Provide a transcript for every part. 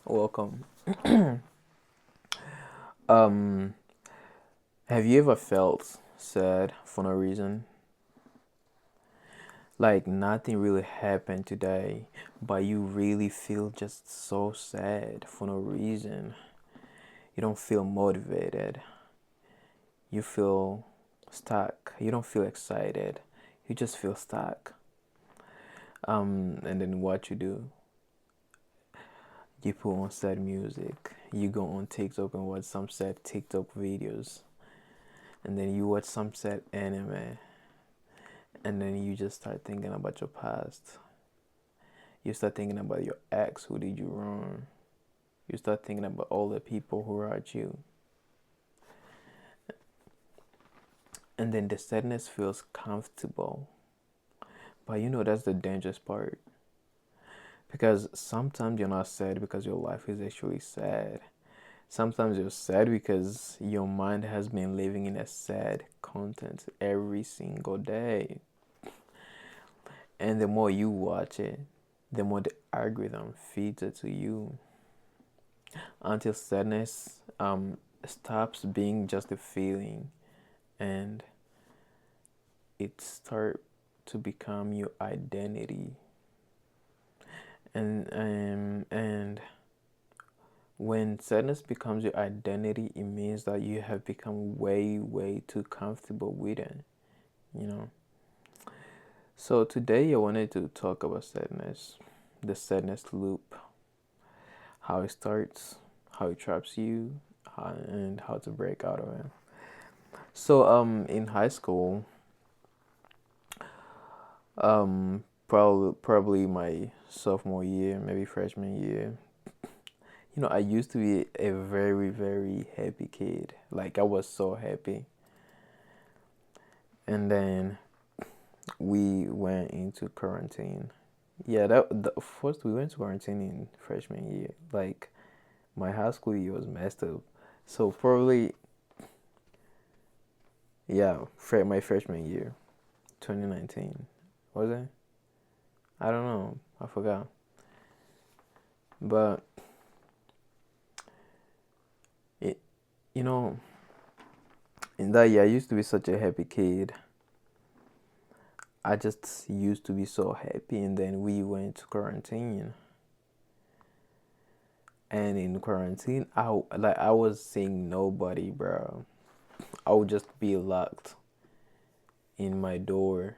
Welcome. Um, have you ever felt sad for no reason? Like nothing really happened today, but you really feel just so sad for no reason. You don't feel motivated. You feel stuck. You don't feel excited. You just feel stuck. And then what you do? You put on sad music. You go on TikTok and watch some sad TikTok videos. And then you watch some sad anime, and then you just start thinking about your past. You start thinking about your ex who did you wrong. You start thinking about all the people who hurt you. And then the sadness feels comfortable. But that's the dangerous part. Because sometimes you're not sad because your life is actually sad. Sometimes you're sad because your mind has been living in a sad content every single day. And the more you watch it, the more the algorithm feeds it to you until sadness stops being just a feeling and it starts to become your identity. And when sadness becomes your identity, it means that you have become way too comfortable with it. You know. So today I wanted to talk about sadness, the sadness loop, how it starts, how it traps you, and how to break out of it. So in high school, probably my sophomore year, maybe freshman year. I used to be a very happy kid. Like I was so happy. And then we went into quarantine. Yeah, first we went to quarantine in freshman year. Like my high school year was messed up. So probably yeah, my freshman year, 2019. Was it? I don't know. I forgot. But it, you know, in that year, I used to be such a happy kid. I just used to be so happy, and then we went to quarantine. And in quarantine, I was seeing nobody, bro. I would just be locked in my door,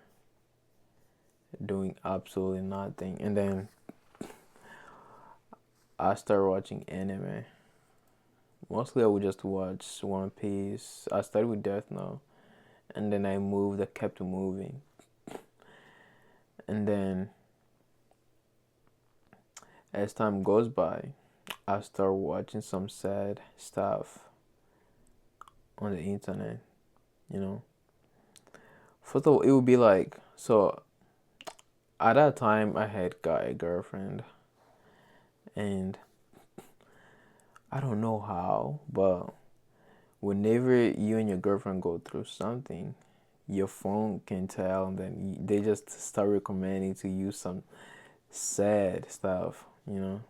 doing absolutely nothing. And then I started watching anime. Mostly, I would just watch One Piece. I started with Death Note, and then I kept moving, and then as time goes by, I start watching some sad stuff on the internet, you know. First of all, it would be like, so at that time I had got a girlfriend, and I don't know how, but whenever you and your girlfriend go through something, your phone can tell, and then they just start recommending to you some sad stuff, you know.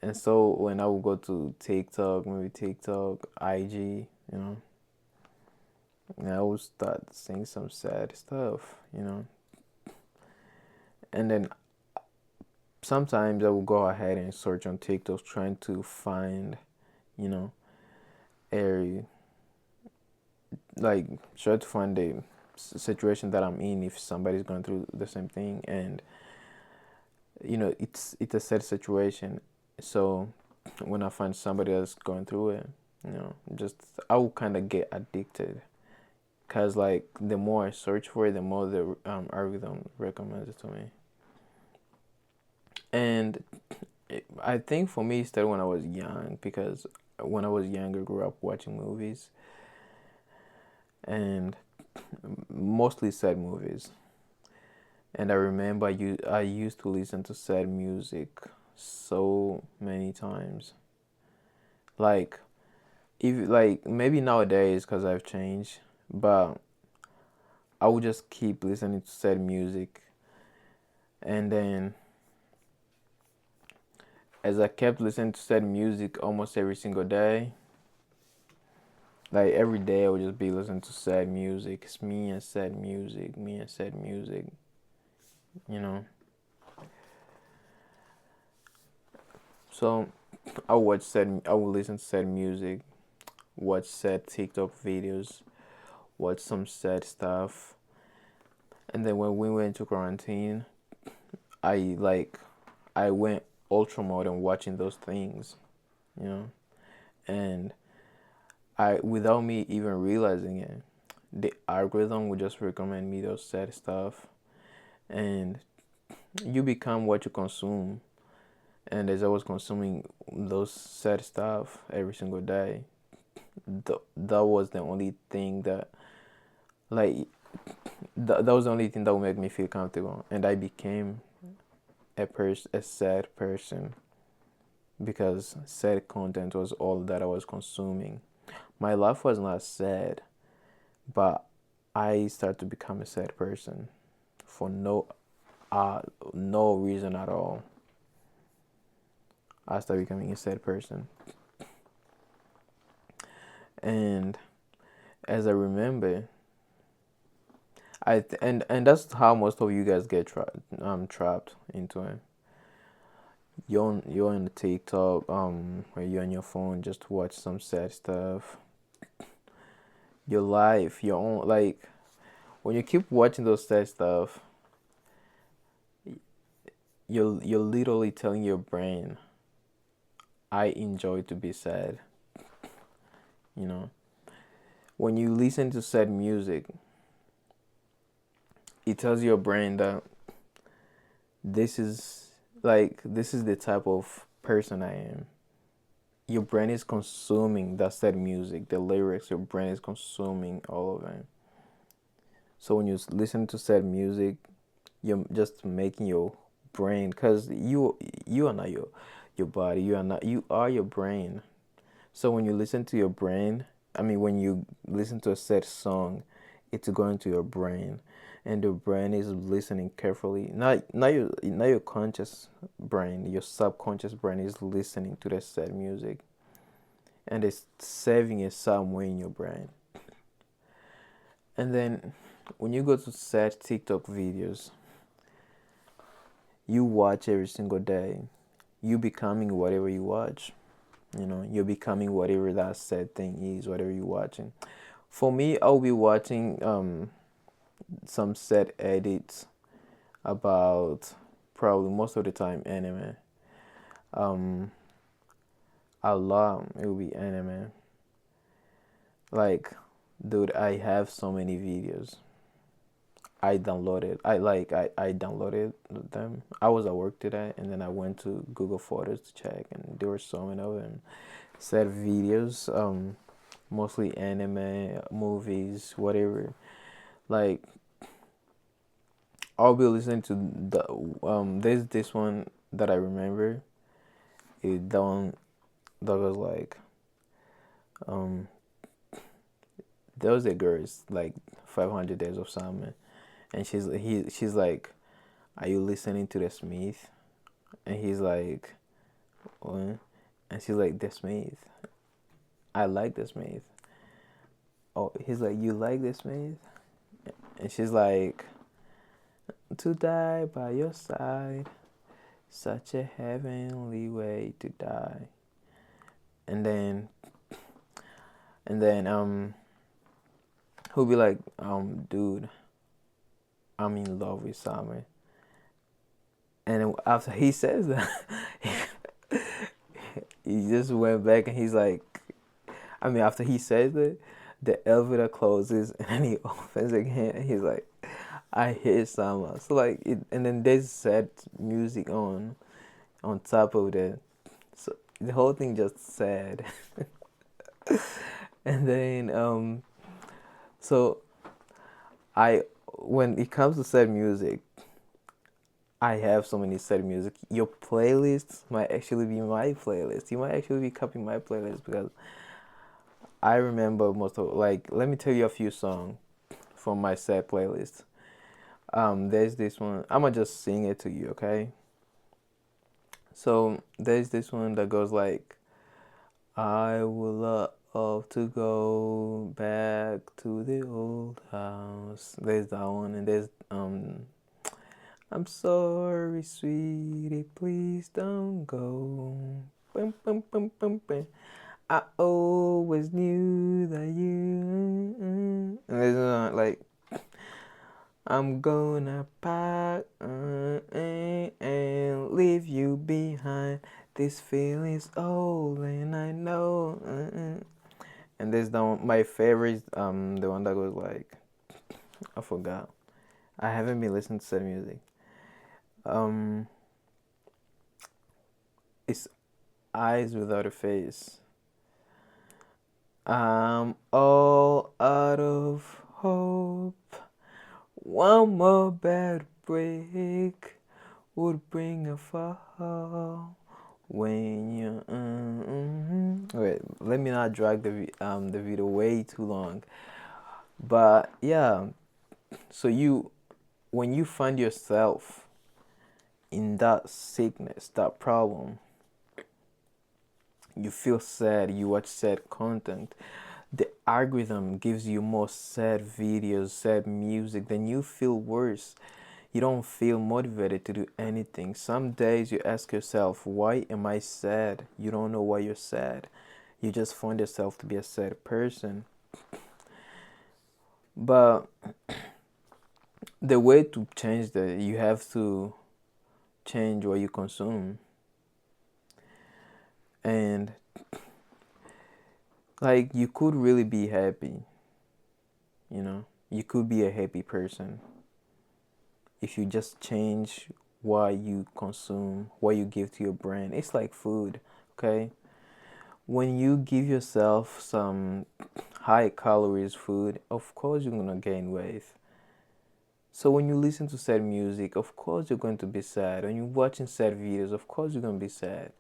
And so when I would go to TikTok, maybe TikTok, IG, you know, and I would start seeing some sad stuff, you know. And then sometimes I would go ahead and search on TikTok trying to find, you know, a like try to find a situation that I'm in if somebody's going through the same thing, and it's a sad situation. So when I find somebody else going through it, just I will kind of get addicted. Cause like the more I search for it, the more the algorithm recommends it to me. And I think for me, it started when I was young because when I was younger, grew up watching movies and mostly sad movies. And I remember I used to listen to sad music so many times. Like if like maybe nowadays because I've changed, but I would just keep listening to sad music, and then as I kept listening to sad music almost every single day, like every day I would just be listening to sad music. It's me and sad music, me and sad music, you know. So I would listen to sad music, watch sad TikTok videos, watch some sad stuff. And then when we went to quarantine, I like I went ultra mode and watching those things, you know. And I without me even realizing it, the algorithm would just recommend me those sad stuff, and you become what you consume. And as I was consuming those sad stuff every single day, that was the only thing that like that was the only thing that would make me feel comfortable, and I became a sad person because sad content was all that I was consuming. My life was not sad, but I started to become a sad person for uh no reason at all. I started becoming a sad person, and as I remember, and that's how most of you guys get trapped into it. You're on the TikTok, or you're on your phone just to watch some sad stuff. Your life, your own, like when you keep watching those sad stuff, you're literally telling your brain, I enjoy to be sad. You know, when you listen to sad music, it tells your brain that this is this is the type of person I am. Your brain is consuming that sad music, the lyrics. Your brain is consuming all of it. So when you listen to sad music, you're just making your brain, because you are not your body. You are your brain. So when you listen to your brain, I mean when you listen to a sad song, it's going to your brain, and the brain is listening carefully. Not your conscious brain, your subconscious brain is listening to the sad music, and it's saving it somewhere in your brain. And then when you go to sad TikTok videos, you watch every single day. You becoming whatever you watch. You're becoming whatever that sad thing is, whatever you're watching. For me, I'll be watching some sad edits about, probably most of the time, anime. Um, a lot it will be anime. Like, dude, I have so many videos. I downloaded them. I was at work today, and then I went to Google Photos to check, and there were so many of them. Sad videos, mostly anime, movies, whatever. Like, I'll be listening to there's this one that I remember. It don't that was like um there was a girl, it's like 500 Days of Summer, and she's like, are you listening to the Smith? And he's like, what? And she's like, the Smith. I like the Smith. Oh, he's like, you like the Smith? And she's like, to die by your side, such a heavenly way to die. And then he'll be like, dude, I'm in love with Summer. And after he says that, he just went back and he's like, I mean, after he says it, the elevator closes and then he opens again and he's like, I hate Summer. So like, and then there's sad music on top of that. So the whole thing just sad. And then so I when it comes to sad music, I have so many sad music. Your playlist might actually be my playlist. You might actually be copying my playlist because I remember most of, like, let me tell you a few songs from my sad playlist. There's this one. I'ma just sing it to you, okay? So there's this one that goes like, I would love to go back to the old house. There's that one, and there's I'm sorry, sweetie, please don't go. Bum, bum, bum, bum, bum. I always knew that you. And there's like, I'm gonna pack and leave you behind. This feeling's old, and I know. And there's the one, my favorite, the one that goes like, I forgot. I haven't been listening to sad music. Um, it's Eyes Without a Face. I'm all out of hope. One more bad break would bring a fall. When you wait, let me not drag the video way too long. But yeah, so you when you find yourself in that sickness, that problem, you feel sad, you watch sad content, the algorithm gives you more sad videos, sad music, then you feel worse. You don't feel motivated to do anything. Some days you ask yourself, why am I sad? You don't know why you're sad. You just find yourself to be a sad person. But the way to change that, you have to change what you consume. And like you could really be happy, you know? You could be a happy person if you just change what you consume, what you give to your brain. It's like food, okay? When you give yourself some high calories food, of course you're gonna gain weight. So when you listen to sad music, of course you're going to be sad. When you're watching sad videos, of course you're gonna be sad.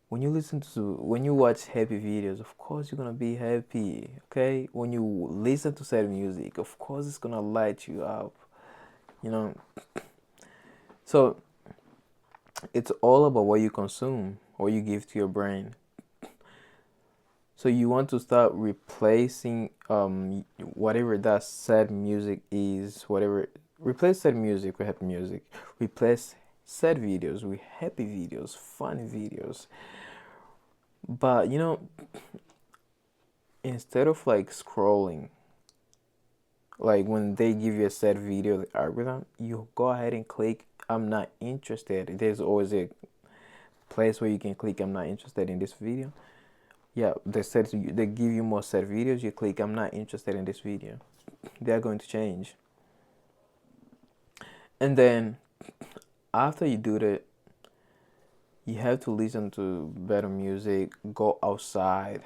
When you watch happy videos, of course you're gonna be happy. Okay? When you listen to sad music, of course it's gonna light you up. You know. So it's all about what you consume, what you give to your brain. So you want to start replacing whatever that sad music is, whatever replace sad music with happy music. Replace sad videos with happy videos, fun videos. But instead of like scrolling, like when they give you a sad video, the algorithm, you go ahead and click I'm not interested. There's always a place where you can click I'm not interested in this video. Yeah, they give you more sad videos. You click I'm not interested in this video. They are going to change. And then after you do that, you have to listen to better music. Go outside.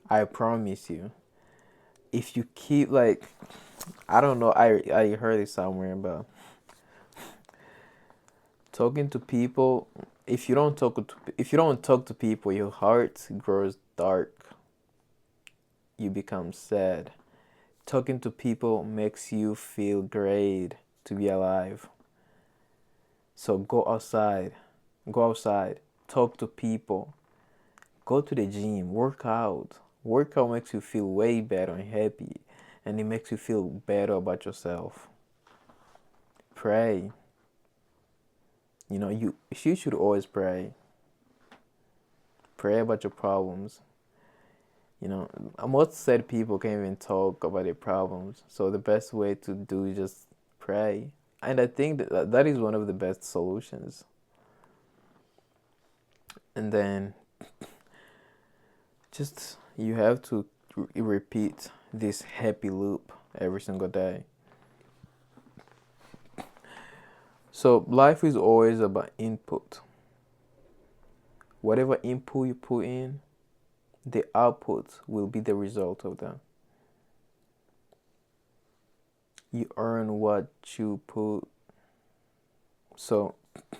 I promise you. If you keep like, I don't know. I heard it somewhere, but talking to people. If you don't talk to people, your heart grows dark. You become sad. Talking to people makes you feel great to be alive. So go outside. Go outside. Talk to people. Go to the gym. Work out. Workout makes you feel way better and happy. And it makes you feel better about yourself. Pray. You should always pray. Pray about your problems. Most sad people can't even talk about their problems. So the best way to do is just pray. And I think that is one of the best solutions. And then just you have to repeat this happy loop every single day. So life is always about input. Whatever input you put in, the output will be the result of that. You earn what you put. So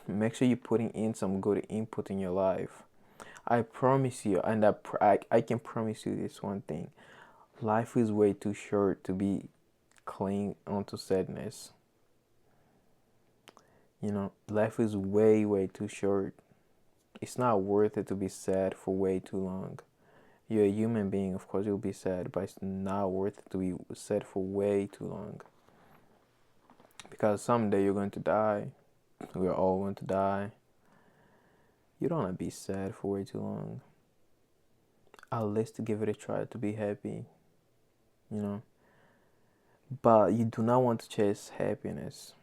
make sure you're putting in some good input in your life. I promise you, and I can promise you this one thing. Life is way too short to be clinging onto sadness. Life is way, way too short. It's not worth it to be sad for way too long. You're a human being, of course you'll be sad, but it's not worth it to be sad for way too long. Because someday you're going to die. We're all going to die. You don't want to be sad for way too long. At least give it a try to be happy, you know. But you do not want to chase happiness.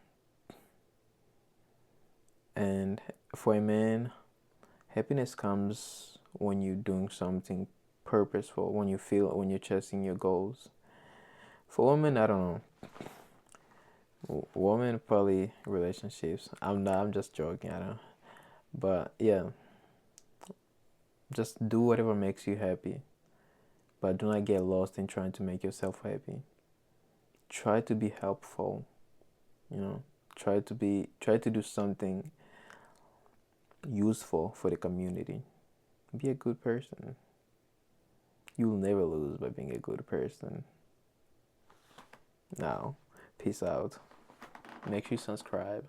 And for a man, happiness comes when you're doing something purposeful, when you're chasing your goals. For women, I don't know. Women probably relationships. I'm just joking. I don't. But yeah, just do whatever makes you happy. But do not get lost in trying to make yourself happy. Try to be helpful. You know, try to do something useful for the community. Be a good person. You will never lose by being a good person. Now, peace out. Make sure you subscribe.